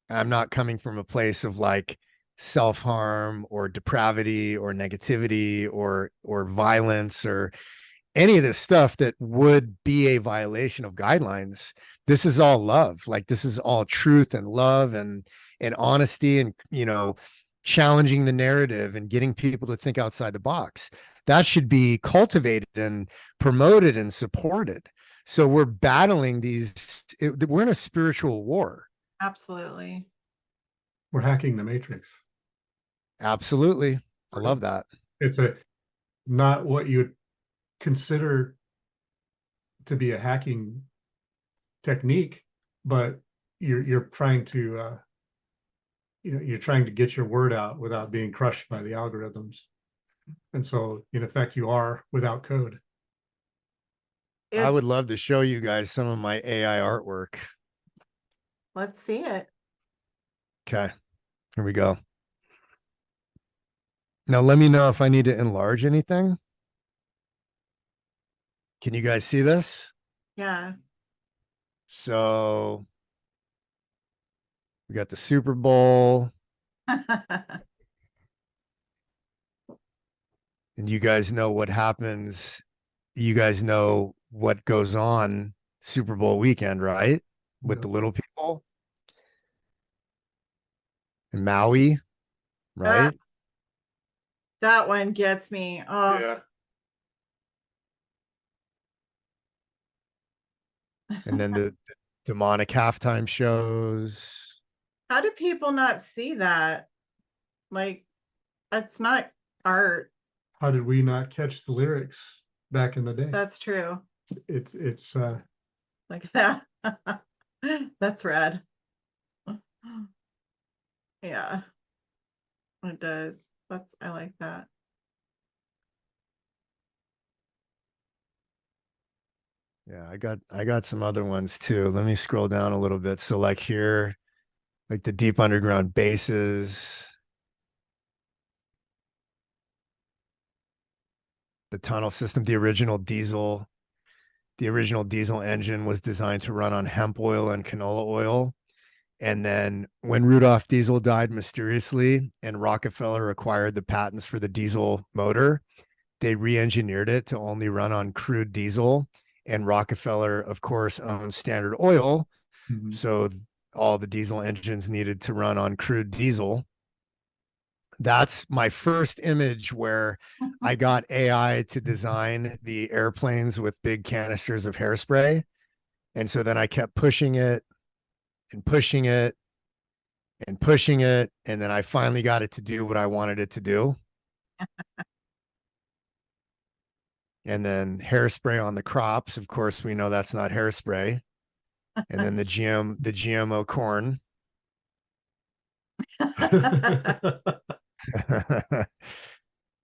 I'm not coming from a place of like self-harm or depravity or negativity or violence or any of this stuff that would be a violation of guidelines. This is all love. Like this is all truth and love and honesty and, challenging the narrative and getting people to think outside the box. That should be cultivated and promoted and supported. So we're battling we're in a spiritual war. Absolutely. We're hacking the matrix. Absolutely. I love that. It's not what you would consider to be a hacking technique, but you're trying to you're trying to get your word out without being crushed by the algorithms. And so in effect you are without code. I would love to show you guys some of my AI artwork. Let's see it. Okay, here we go. Now let me know if I need to enlarge anything. Can you guys see this? Yeah. So we got the Super Bowl, and you guys know what happens. You guys know what goes on Super Bowl weekend, right? With the little people in Maui, right? That one gets me. Oh, Yeah. And then the demonic halftime shows. how do people not see that? Like, that's not art. How did we not catch the lyrics back in the day? That's true. It's Like that. That's rad. Yeah, it does. I like that. Yeah, I got some other ones too. Let me scroll down a little bit. So like here, like the deep underground bases, the tunnel system, the original diesel engine was designed to run on hemp oil and canola oil. And then when Rudolph Diesel died mysteriously and Rockefeller acquired the patents for the diesel motor, they re-engineered it to only run on crude diesel. And Rockefeller, of course, owns Standard Oil. mm-hmm. So all the diesel engines needed to run on crude diesel. That's my first image where I got AI to design the airplanes with big canisters of hairspray. And so then I kept pushing it and pushing it and pushing it. And then I finally got it to do what I wanted it to do. And then hairspray on the crops. Of course, we know that's not hairspray. And then the GMO corn.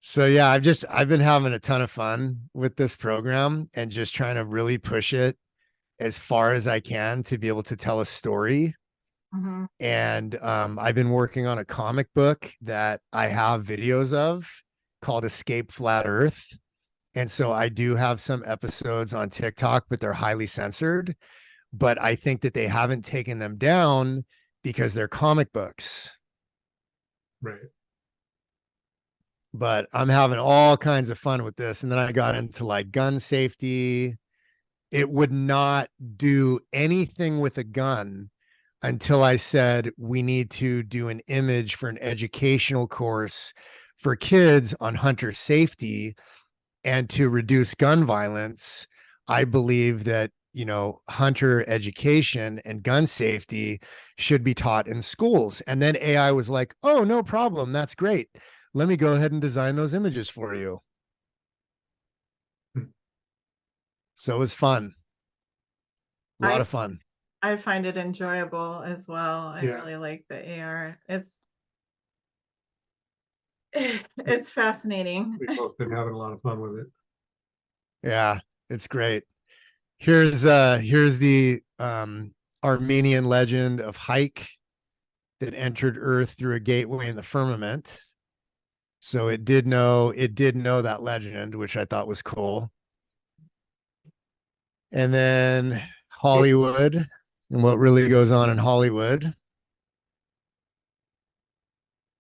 So yeah, I've been having a ton of fun with this program and just trying to really push it as far as I can to be able to tell a story. Mhm. And I've been working on a comic book that I have videos of called Escape Flat Earth. And so I do have some episodes on TikTok, but they're highly censored. But I think that they haven't taken them down because they're comic books. Right. But I'm having all kinds of fun with this. And then I got into like gun safety. It would not do anything with a gun until I said we need to do an image for an educational course for kids on hunter safety and to reduce gun violence. I believe that, you know, hunter education and gun safety should be taught in schools. And then AI was like, oh, no problem. That's great. Let me go ahead and design those images for you. So it was fun. A lot of fun. I find it enjoyable as well. I Yeah. really like the AR. It's fascinating. We've both been having a lot of fun with it. Yeah, it's great. Here's the Armenian legend of Hike that entered Earth through a gateway in the firmament. So it did know that legend, which I thought was cool. And then Hollywood and what really goes on in Hollywood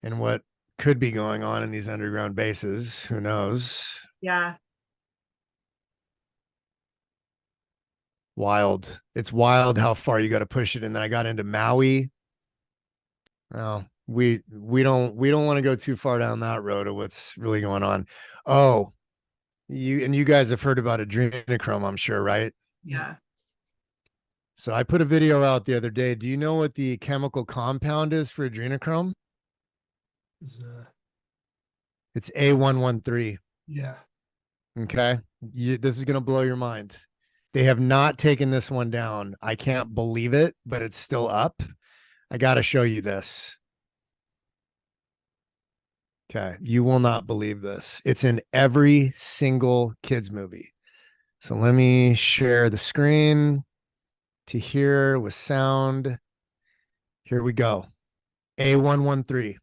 and what could be going on in these underground bases. Who knows? Yeah. Wild. It's wild how far you got to push it. And then I got into Maui. Well, we don't want to go too far down that road of what's really going on. Oh, you guys have heard about adrenochrome, I'm sure, right? Yeah. So I put a video out the other day. Do you know what the chemical compound is for adrenochrome? It's A113. Yeah. Okay. This is going to blow your mind. They have not taken this one down. I can't believe it, but it's still up. I got to show you this. Okay. You will not believe this. It's in every single kids movie. So let me share the screen to here with sound. Here we go. A113.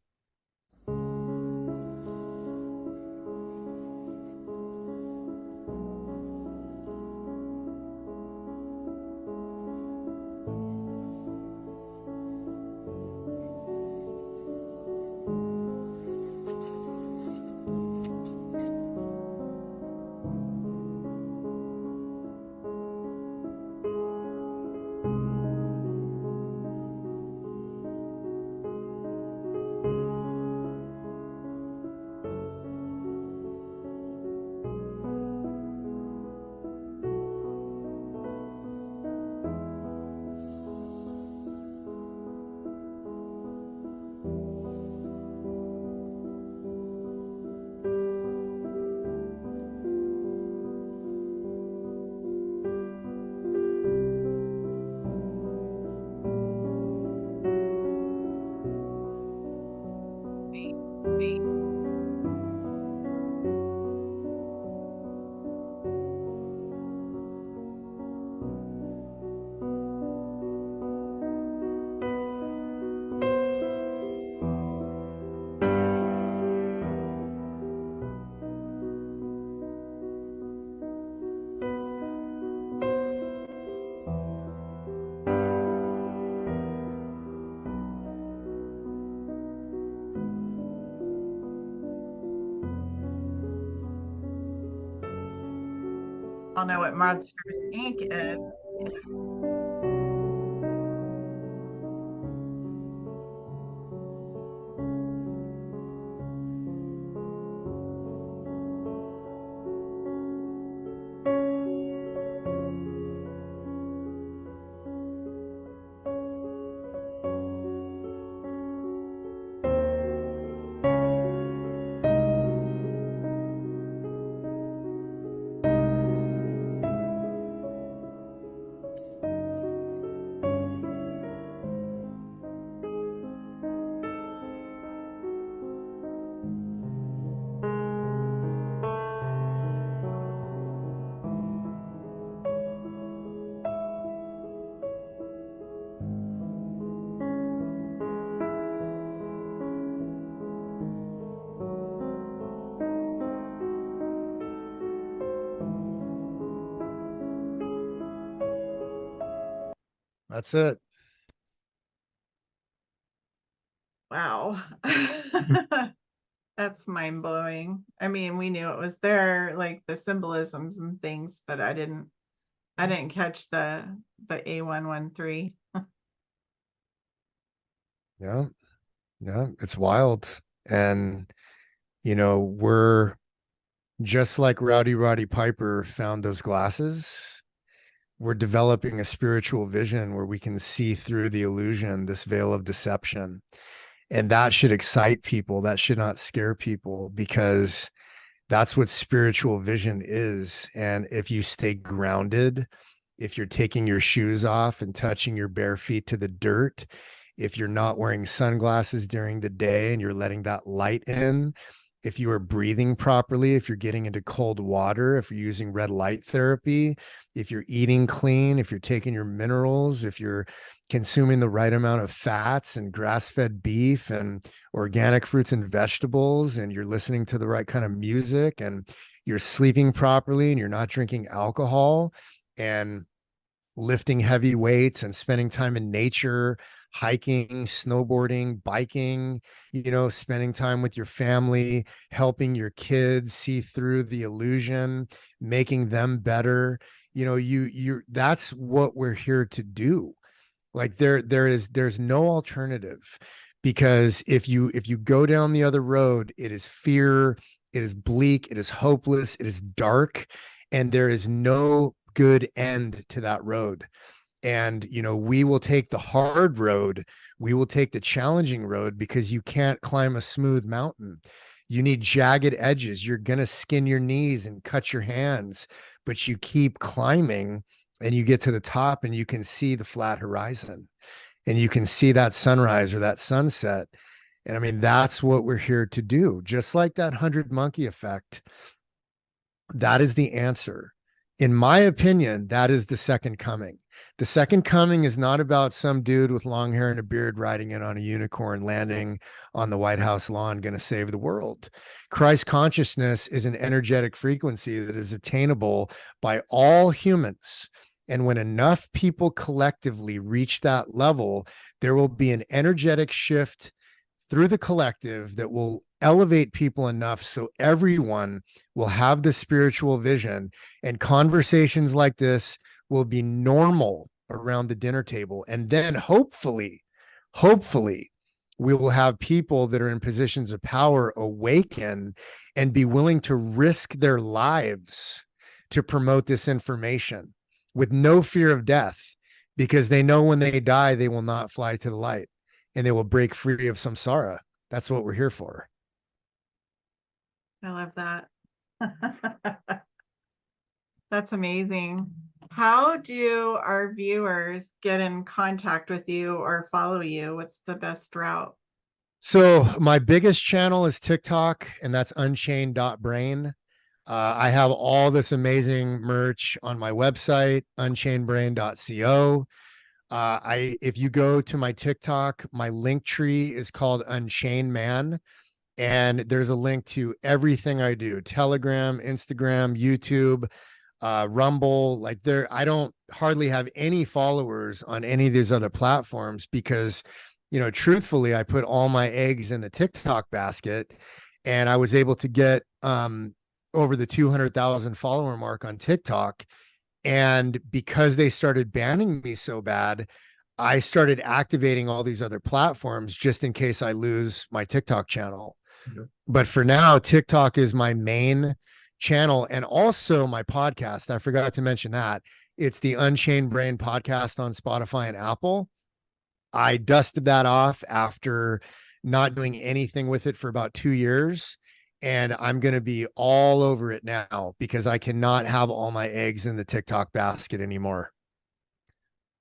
I'll know what Monsters Inc. is. That's it. Wow. That's mind blowing. I mean, we knew it was there, like the symbolisms and things, but I didn't catch the A113. Yeah. Yeah. It's wild. And, you know, we're just like Roddy Piper found those glasses. We're developing a spiritual vision where we can see through the illusion, this veil of deception. And that should excite people. That should not scare people, because that's what spiritual vision is. And if you stay grounded, if you're taking your shoes off and touching your bare feet to the dirt, if you're not wearing sunglasses during the day and you're letting that light in, if you are breathing properly, if you're getting into cold water, if you're using red light therapy, if you're eating clean, if you're taking your minerals, if you're consuming the right amount of fats and grass-fed beef and organic fruits and vegetables, and you're listening to the right kind of music, and you're sleeping properly, and you're not drinking alcohol, and lifting heavy weights and spending time in nature, hiking, snowboarding, biking, you know, spending time with your family, helping your kids see through the illusion, making them better. You know, that's what we're here to do. Like there's no alternative, because if you go down the other road, it is fear, it is bleak, it is hopeless, it is dark, and there is no good end to that road. And, you know, we will take the hard road. We will take the challenging road, because you can't climb a smooth mountain. You need jagged edges. You're going to skin your knees and cut your hands, but you keep climbing, and you get to the top, and you can see the flat horizon, and you can see that sunrise or that sunset. And I mean, that's what we're here to do. Just like that 100 monkey effect. That is the answer. In my opinion, that is the second coming. The second coming is not about some dude with long hair and a beard riding in on a unicorn, landing on the White House lawn, going to save the world. Christ consciousness is an energetic frequency that is attainable by all humans. And when enough people collectively reach that level, there will be an energetic shift through the collective that will elevate people enough so everyone will have the spiritual vision, and conversations like this will be normal around the dinner table. And then hopefully, we will have people that are in positions of power awaken and be willing to risk their lives to promote this information with no fear of death, because they know when they die, they will not fly to the light and they will break free of samsara. That's what we're here for. I love that. That's amazing. How do our viewers get in contact with you or follow you? What's the best route? So my biggest channel is TikTok, and that's unchained.brain. I have all this amazing merch on my website, unchainedbrain.co. If you go to my TikTok, my link tree is called Unchained Man, and there's a link to everything I do: Telegram, Instagram, YouTube, Rumble. Like, I don't hardly have any followers on any of these other platforms because, truthfully, I put all my eggs in the TikTok basket, and I was able to get over the 200,000 follower mark on TikTok. And because they started banning me so bad, I started activating all these other platforms just in case I lose my TikTok channel. Mm-hmm. But for now, TikTok is my main channel, and also my podcast. I forgot to mention that. It's the Unchained Brain Podcast on Spotify and Apple. I dusted that off after not doing anything with it for about 2 years. And I'm going to be all over it now because I cannot have all my eggs in the TikTok basket anymore.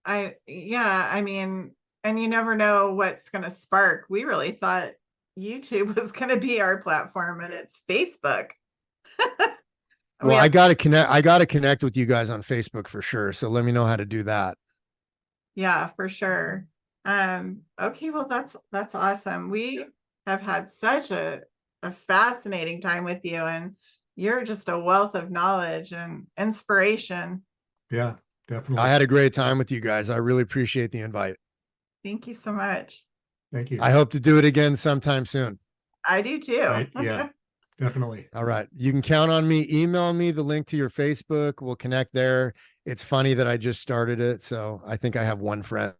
I mean, and you never know what's going to spark. We really thought YouTube was going to be our platform, and it's Facebook. Well, I got to connect with you guys on Facebook for sure. So let me know how to do that. Yeah, for sure. Okay. Well, that's awesome. We have had such a fascinating time with you, and you're just a wealth of knowledge and inspiration. Yeah, definitely. I had a great time with you guys. I really appreciate the invite. Thank you so much. Thank you. I hope to do it again sometime soon. I do too. Yeah, definitely. All right. You can count on me. Email me the link to your Facebook. We'll connect there. It's funny that I just started it, so I think I have one friend.